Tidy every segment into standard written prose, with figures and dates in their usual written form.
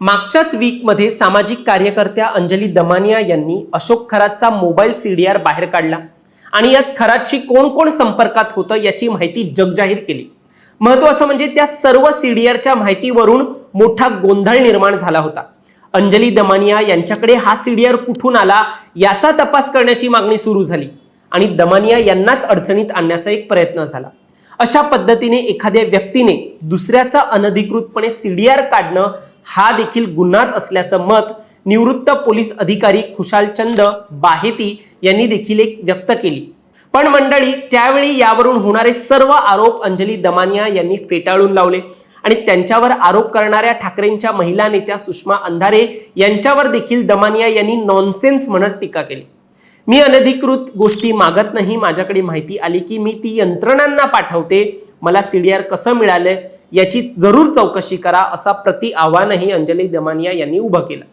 मागच्याच वीकमध्ये सामाजिक कार्यकर्त्या अंजली दमानिया यांनी अशोक खरातचा मोबाईल सीडीआर बाहेर काढला आणि यात खरातशी कोण कोण संपर्कात होतं याची माहिती जगजाहीर केली। महत्त्वाचं म्हणजे त्या सर्व सीडीआरच्या माहितीवरून मोठा गोंधळ निर्माण झाला होता। अंजली दमानिया यांच्याकडे हा सीडीआर कुठून आला याचा तपास करण्याची मागणी सुरू झाली आणि दमानिया यांनाच अडचणीत आणण्याचा एक प्रयत्न झाला। अशा पद्धतीने एखाद्या व्यक्तीने दुसऱ्याचा अनधिकृतपणे सीडीआर काढणं हा देखील गुन्हाच असल्याचं मत निवृत्त पोलीस अधिकारी खुशालचंद बाहेती यांनी देखील एक व्यक्त केली। पण मंडळी, त्यावेळी यावरून होणारे सर्व आरोप अंजली दमानिया यांनी फेटाळून लावले आणि त्यांच्यावर आरोप करणाऱ्या ठाकरेंच्या महिला नेत्या सुषमा अंधारे यांच्यावर देखील दमानिया यांनी नॉनसेन्स म्हणत टीका केली। मी अनधिकृत गोष्टी मागत नाही, माझ्याकडे माहिती आली की मी ती यंत्रणांना पाठवते, मला सीडीआर कसं मिळालं याची जरूर चौकशी करा, असा प्रति आव्हानही अंजली दमानिया यांनी उभं केलं।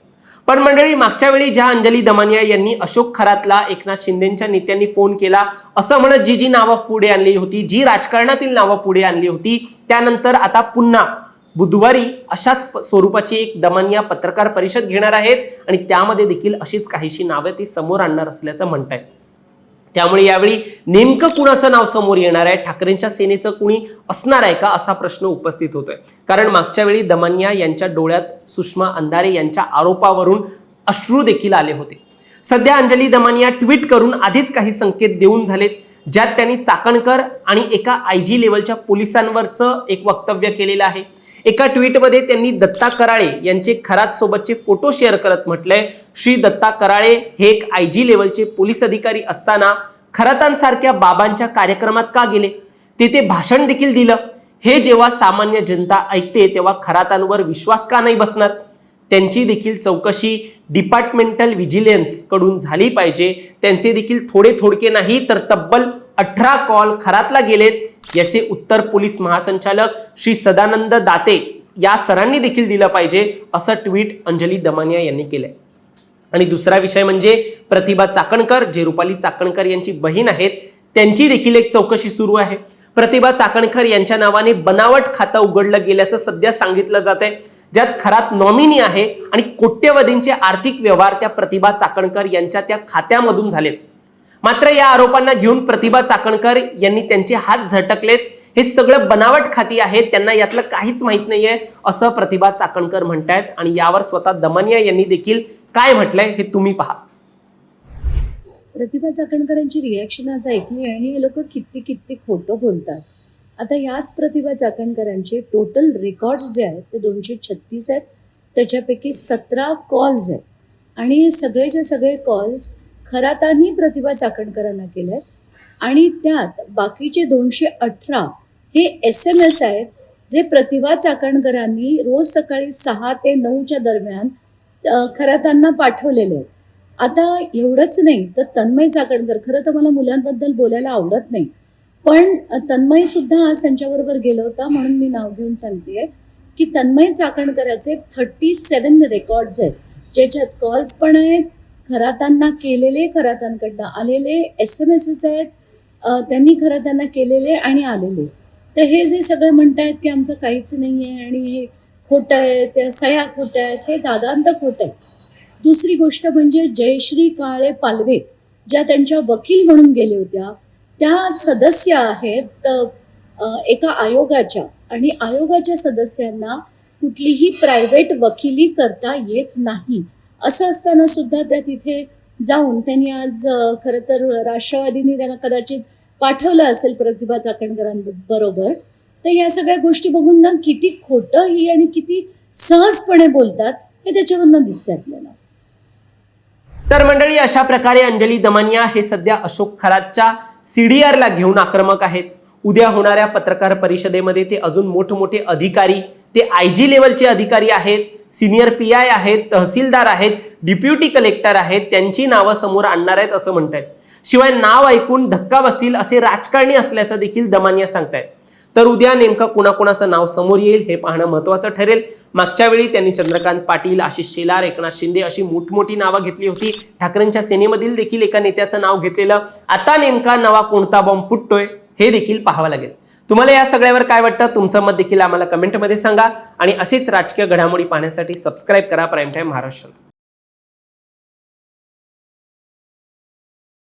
पण मंडळी, मागच्या वेळी ज्या अंजली दमानिया यांनी अशोक खरातला एकनाथ शिंदेच्या नेत्यांनी फोन केला असं म्हणत जी नावं पुढे आणली होती, जी राजकारणातील नावं पुढे आणली होती, त्यानंतर आता पुन्हा बुधवारी अशाच स्वरूपाची एक दमानिया पत्रकार परिषद घेणार आहेत आणि त्यामध्ये देखील अशीच काहीशी नावे ती समोर आणणार असल्याचं म्हणतायत। त्यामुळे यावेळी नेमकं कुणाचं नाव समोर येणार आहे, ठाकरेंच्या सेनेचं कुणी असणार आहे का असा प्रश्न उपस्थित होतोय। कारण मागच्या वेळी दमानिया यांच्या डोळ्यात सुषमा अंधारे यांच्या आरोपावरून अश्रू देखील आले होते। सध्या अंजली दमानिया ट्विट करून आधीच काही संकेत देऊन झालेत, ज्यात त्यांनी चाकणकर आणि एका आयजी लेवलच्या पोलिसांवरचं एक वक्तव्य केलेलं आहे। एका ट्विटमध्ये त्यांनी दत्ता कराळे यांचे खरात सोबतचे फोटो शेअर करत म्हटलंय, श्री दत्ता कराळे हे एक आयजी लेवलचे पोलीस अधिकारी असताना खरातांसारख्या बाबांच्या कार्यक्रमात का गेले, तेथे भाषण देखील दिलं, हे जेव्हा सामान्य जनता ऐकते तेव्हा खरातांवर विश्वास का नाही बसणार, त्यांची देखील चौकशी डिपार्टमेंटल व्हिजिलन्स कडून झाली पाहिजे, त्यांचे देखील थोडके नाही तर तब्बल 18 कॉल खरातला गेलेत, याचे उत्तर पोलीस महासंचालक श्री सदानंद दाते या सरांनी देखील दिलं पाहिजे, असं ट्विट अंजली दमानिया यांनी केलंय। आणि दुसरा विषय म्हणजे प्रतिभा चाकणकर, जे रुपाली चाकणकर यांची बहीण आहेत, त्यांची देखील एक चौकशी सुरू आहे। प्रतिभा चाकणकर यांच्या नावाने बनावट खातं उघडलं गेल्याचं सध्या सांगितलं जात आहे, ज्यात खरात नॉमिनी आहे आणि कोट्यवधींचे आर्थिक व्यवहार त्या प्रतिभा चाकणकर यांच्या त्या खात्यामधून झालेत। मात्र या आरोपांना घेऊन प्रतिभा चाकणकर यांनी त्यांचे हात झटकलेत, हे सगळं बनावट खाती आहेत, त्यांना यातलं काहीच माहित नाहीये असं प्रतिभा चाकणकर म्हणतायत। आणि यावर स्वतः दमानिया यांनी देखील काय म्हटलंय हे तुम्ही पहा। प्रतिभा चाकणकरांची रिॲक्शन आज ऐकली आणि हे लोक किती खोटं बोलतात। आता याच प्रतिभा चाकणकरांचे टोटल रेकॉर्ड्स जे आहेत ते 236 आहेत, त्याच्यापैकी 17 कॉल्स आहेत आणि हे सगळेचे सगळे कॉल्स खरातांनी प्रतिभा चाकणकरांना केले आणि त्यात बाकीचे 218 हे SMS आहेत जे प्रतिभा चाकणकरांनी रोज सकाळी 6 ते 9च्या दरम्यान खरातांना पाठवलेले आहेत। आता एवढंच नाही तर तन्मय चाकणकर, खरं तर मला मुलांबद्दल बोलायला आवडत नाही, पण तन्मय सुद्धा आज त्यांच्याबरोबर गेला होता म्हणून मी नाव घेऊन सांगतेय की तन्मय चाकणकराचे 37 रेकॉर्ड्स आहेत, ज्याच्यात कॉल्स पण आहेत, खरातांना केलेले, खरातांकडनं आलेले SMS आहेत, त्यांनी खरातांना केलेले आणि आलेले। तर हे जे सगळं म्हणतायत की आमचं काहीच नाही आहे आणि हे खोटं आहे, त्या सह्या खोट्या आहेत, हे दादांत खोटं आहे। दुसरी गोष्ट म्हणजे जयश्री काळे पालवे ज्या त्यांच्या वकील म्हणून गेले होत्या, त्या सदस्य आहेत एका आयोगाच्या आणि आयोगाच्या सदस्यांना कुठलीही प्रायव्हेट वकिली करता येत नाही, असं असताना सुद्धा त्या तिथे जाऊन त्यांनी आज खरं तर राष्ट्रवादीने त्यांना कदाचित पाठवलं असेल प्रतिभा चाकणकरांबरोबर। तर या सगळ्या गोष्टी बघून ना किती खोटं ही आणि किती सहजपणे बोलतात हे त्याच्यावरनं दिसतंय आपल्याला। तर मंडळी, अशा प्रकारे अंजली दमानिया हे सध्या अशोक खरातच्या सीडीआरला घेऊन आक्रमक आहेत। उद्या होणाऱ्या पत्रकार परिषदेमध्ये ते अजून मोठमोठे अधिकारी, ते आयजी लेवलचे अधिकारी आहेत, सिनियर PI आहेत, तहसीलदार आहेत, डिप्युटी कलेक्टर आहेत, त्यांची नावं समोर आणणार आहेत असं म्हणतायत। शिवाय नाव ऐकून धक्का बसतील असे राजकारणी असल्याचं देखील दमानिया सांगतायत। तर उद्या नेमकं कुणाकुणाचं नाव समोर येईल हे पाहणं महत्त्वाचं ठरेल। मागच्या वेळी त्यांनी चंद्रकांत पाटील, आशिष शेलार, एकनाथ शिंदे अशी मोठमोठी नावं घेतली होती, ठाकरेंच्या सेनेमधील देखील एका नेत्याचं नाव घेतलेलं। आता नेमका नवा कोणता बॉम्ब फुटतोय हे देखील पाहावं लागेल। तुम्हाला या सगळ्यावर काय वाटतं, तुमचं मत देखील आम्हाला कमेंटमध्ये सांगा आणि असेच राजकीय घडामोडी पाहण्यासाठी सबस्क्राईब करा प्राईम टाइम महाराष्ट्र.